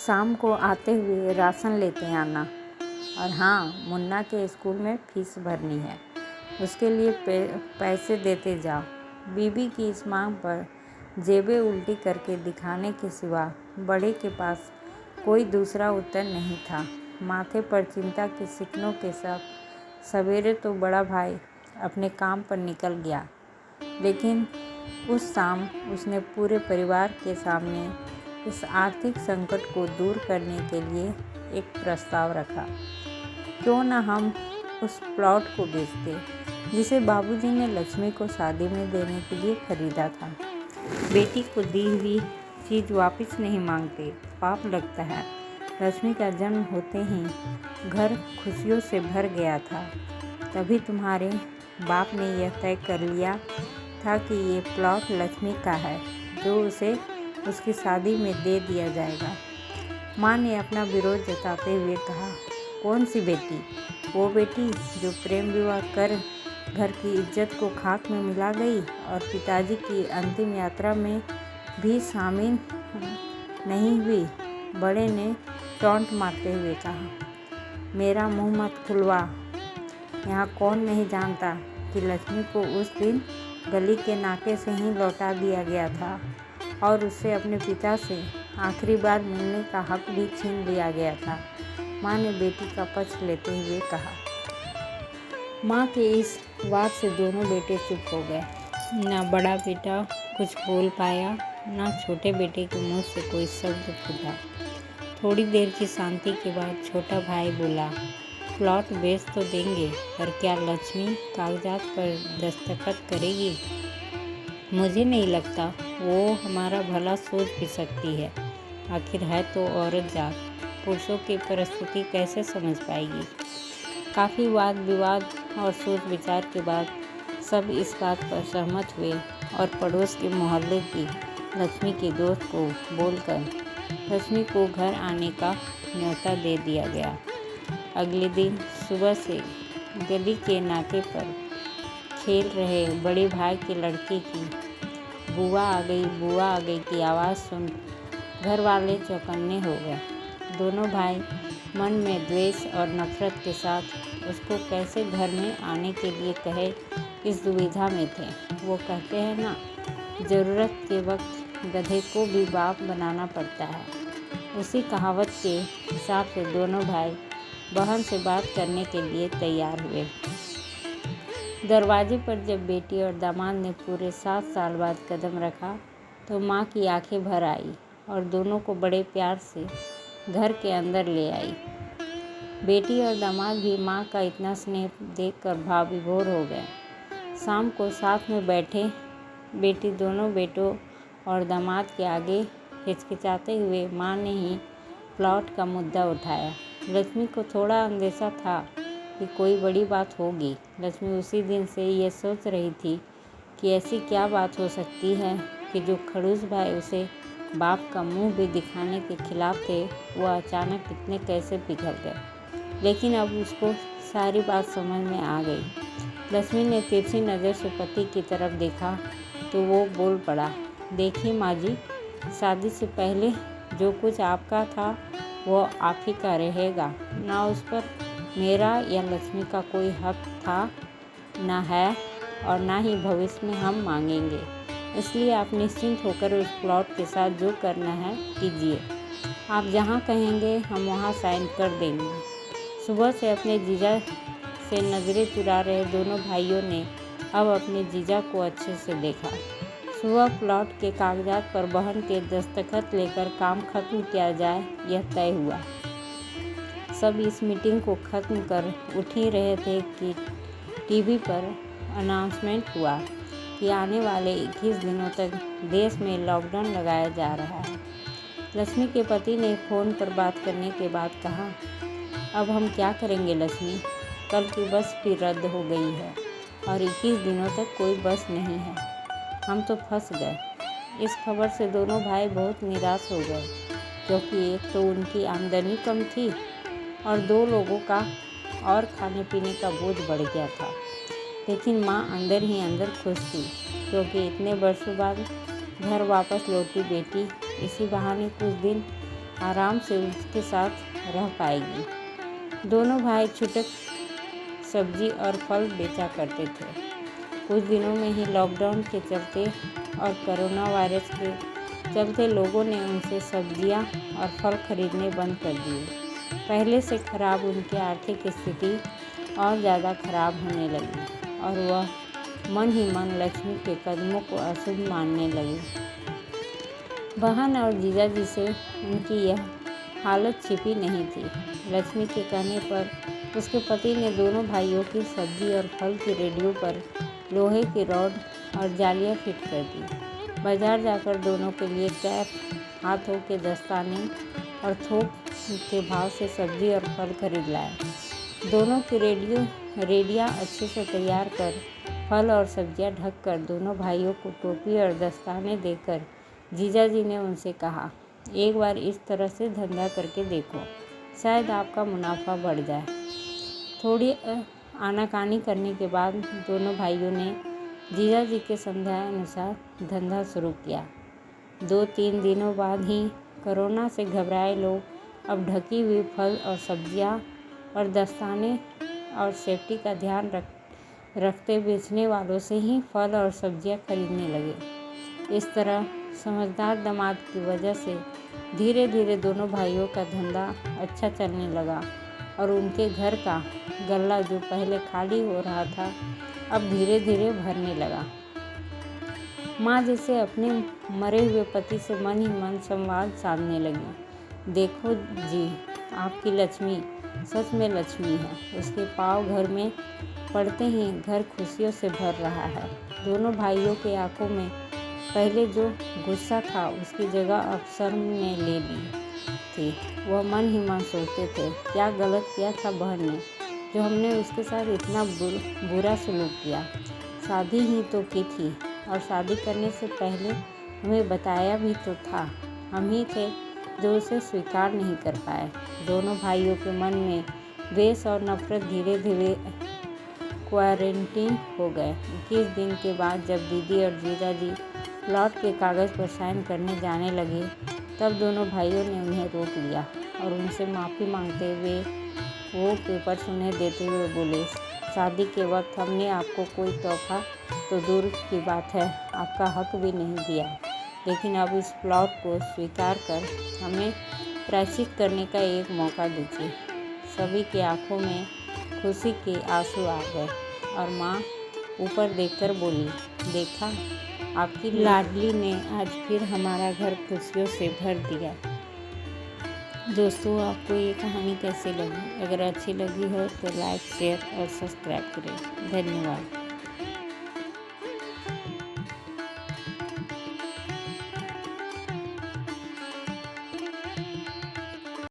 शाम को आते हुए राशन लेते आना। और हाँ, मुन्ना के स्कूल में फीस भरनी है, उसके लिए पैसे देते जाओ। बीबी की इस मांग पर जेबें उल्टी करके दिखाने के सिवा बड़े के पास कोई दूसरा उत्तर नहीं था। माथे पर चिंता के शिकनों के साथ सवेरे तो बड़ा भाई अपने काम पर निकल गया, लेकिन उस शाम उसने पूरे परिवार के सामने इस आर्थिक संकट को दूर करने के लिए एक प्रस्ताव रखा। क्यों न हम उस प्लॉट को बेचते जिसे बाबूजी ने लक्ष्मी को शादी में देने के लिए खरीदा था। बेटी को दी हुई चीज़ वापस नहीं मांगते, पाप लगता है। लक्ष्मी का जन्म होते ही घर खुशियों से भर गया था। तभी तुम्हारे बाप ने यह तय कर लिया था कि ये प्लॉट लक्ष्मी का है, जो उसे उसकी शादी में दे दिया जाएगा। माँ ने अपना विरोध जताते हुए कहा, कौन सी बेटी? वो बेटी जो प्रेम विवाह कर घर की इज्जत को खाक में मिला गई और पिताजी की अंतिम यात्रा में भी शामिल नहीं हुई। बड़े ने टॉन्ट मारते हुए कहा, मेरा मुंह मत खुलवा। यहाँ कौन नहीं जानता कि लक्ष्मी को उस दिन गली के नाके से ही लौटा दिया गया था और उससे अपने पिता से आखिरी बार मिलने का हक भी छीन लिया गया था। माँ ने बेटी का पक्ष लेते हुए कहा। माँ के इस बात से दोनों बेटे चुप हो गए। ना बड़ा बेटा कुछ बोल पाया, ना छोटे बेटे के मुंह से कोई शब्द फूटा। थोड़ी देर की शांति के बाद छोटा भाई बोला, प्लॉट बेच तो देंगे, पर क्या लक्ष्मी कागजात पर दस्तखत करेगी? मुझे नहीं लगता वो हमारा भला सोच भी सकती है। आखिर है तो औरत जात, पुरुषों की परिस्थिति कैसे समझ पाएगी? काफ़ी वाद विवाद और सोच विचार के बाद सब इस बात पर सहमत हुए और पड़ोस के मोहल्ले की लक्ष्मी के दोस्त को बोलकर लक्ष्मी को घर आने का न्योता दे दिया गया। अगले दिन सुबह से गली के नाके पर खेल रहे बड़े भाई के लड़के की बुआ आ गई की आवाज़ सुन घर वाले चौकन्ने हो गए। दोनों भाई मन में द्वेष और नफरत के साथ उसको कैसे घर में आने के लिए कहे इस दुविधा में थे। वो कहते हैं ना, ज़रूरत के वक्त गधे को भी बाप बनाना पड़ता है। उसी कहावत के हिसाब से दोनों भाई बहन से बात करने के लिए तैयार हुए। दरवाजे पर जब बेटी और दामाद ने पूरे 7 साल बाद कदम रखा तो माँ की आंखें भर आई और दोनों को बड़े प्यार से घर के अंदर ले आई। बेटी और दामाद भी माँ का इतना स्नेह देखकर भाव विभोर हो गए। शाम को साथ में बैठे बेटी दोनों बेटों और दामाद के आगे हिचकिचाते हुए माँ ने ही प्लॉट का मुद्दा उठाया। लक्ष्मी को थोड़ा अंदेशा था कि कोई बड़ी बात होगी। लक्ष्मी उसी दिन से ये सोच रही थी कि ऐसी क्या बात हो सकती है कि जो खड़ूस भाई उसे बाप का मुंह भी दिखाने के खिलाफ थे, वो अचानक इतने कैसे पिघल गए। लेकिन अब उसको सारी बात समझ में आ गई। लक्ष्मी ने तिरछी नज़र से पति की तरफ देखा तो वो बोल पड़ा, देखिए माँ जी, शादी से पहले जो कुछ आपका था वो आप ही का रहेगा। ना उस पर मेरा या लक्ष्मी का कोई हक था, ना है और ना ही भविष्य में हम मांगेंगे। इसलिए आप निश्चिंत होकर उस प्लॉट के साथ जो करना है कीजिए। आप जहाँ कहेंगे हम वहाँ साइन कर देंगे। सुबह से अपने जीजा से नज़रें चुरा रहे दोनों भाइयों ने अब अपने जीजा को अच्छे से देखा। सुबह प्लॉट के कागजात पर बहन के दस्तखत लेकर काम खत्म किया जाए, यह तय हुआ। सब इस मीटिंग को ख़त्म कर उठ ही रहे थे कि टीवी पर अनाउंसमेंट हुआ कि आने वाले 21 दिनों तक देश में लॉकडाउन लगाया जा रहा है। लक्ष्मी के पति ने फ़ोन पर बात करने के बाद कहा, अब हम क्या करेंगे लक्ष्मी? कल की बस भी रद्द हो गई है और 21 दिनों तक कोई बस नहीं है। हम तो फंस गए। इस खबर से दोनों भाई बहुत निराश हो गए, क्योंकि एक तो उनकी आमदनी कम थी और 2 लोगों का और खाने पीने का बोझ बढ़ गया था। लेकिन माँ अंदर ही अंदर खुश थी, क्योंकि इतने वर्षों बाद घर वापस लौटी बेटी इसी बहाने कुछ दिन आराम से उसके साथ रह पाएगी। दोनों भाई छुटक सब्जी और फल बेचा करते थे। कुछ दिनों में ही लॉकडाउन के चलते और कोरोना वायरस के चलते लोगों ने उनसे सब्जियां और फल खरीदने बंद कर दिए। पहले से खराब उनकी आर्थिक स्थिति और ज़्यादा खराब होने लगी और वह मन ही मन लक्ष्मी के कदमों को अशुभ मानने लगी। बहन और जीजाजी से उनकी यह हालत छिपी नहीं थी। लक्ष्मी के कहने पर उसके पति ने दोनों भाइयों की सब्जी और फल की रेडियो पर लोहे की रॉड और जालियां फिट कर दी। बाजार जाकर दोनों के लिए कैप, हाथों के दस्ताने और थोक के भाव से सब्जी और फल खरीद लाए। दोनों की रेडियां अच्छे से तैयार कर, फल और सब्जियां ढक कर दोनों भाइयों को टोपी और दस्ताने देकर जीजाजी ने उनसे कहा, एक बार इस तरह से धंधा करके देखो, शायद आपका मुनाफा बढ़ जाए। थोड़ी आनाकानी करने के बाद दोनों भाइयों ने जीजाजी के समझानुसार धंधा शुरू किया। 2-3 दिनों बाद ही कोरोना से घबराए लोग अब ढकी हुई फल और सब्जियां और दस्ताने और सेफ्टी का ध्यान रखते बेचने वालों से ही फल और सब्जियां खरीदने लगे। इस तरह समझदार दामाद की वजह से धीरे धीरे दोनों भाइयों का धंधा अच्छा चलने लगा और उनके घर का गल्ला जो पहले खाली हो रहा था अब धीरे धीरे भरने लगा। माँ जैसे अपने मरे हुए पति से मन ही मन संवाद साधने लगी। देखो जी, आपकी लक्ष्मी सच में लक्ष्मी है। उसके पाँव घर में पड़ते ही घर खुशियों से भर रहा है। दोनों भाइयों के आंखों में पहले जो गुस्सा था उसकी जगह अब शर्म ने ले ली थी। वह मन ही मन सोचते थे, क्या गलत किया था बहन ने, जो हमने उसके साथ इतना बुरा सलूक किया। शादी ही तो की थी और शादी करने से पहले हमें बताया भी तो था। हम ही थे जो उसे स्वीकार नहीं कर पाए। दोनों भाइयों के मन में द्वेष और नफरत धीरे धीरे क्वारंटीन हो गए। 21 दिन के बाद जब दीदी और जीजाजी प्लॉट के कागज़ पर साइन करने जाने लगे तब दोनों भाइयों ने उन्हें रोक लिया और उनसे माफ़ी मांगते हुए वो पेपर्स उन्हें देते हुए बोले, शादी के वक्त हमने आपको कोई तोहफा तो दूर की बात है, आपका हक भी नहीं दिया, लेकिन अब इस प्लॉट को स्वीकार कर हमें प्रायश्चित करने का एक मौका दीजिए। सभी की आंखों में खुशी के आंसू आ गए और माँ ऊपर देखकर बोली, देखा, आपकी लाडली ने आज फिर हमारा घर खुशियों से भर दिया। दोस्तों, आपको ये कहानी कैसी लगी? अगर अच्छी लगी हो तो लाइक, शेयर और सब्सक्राइब करें। धन्यवाद।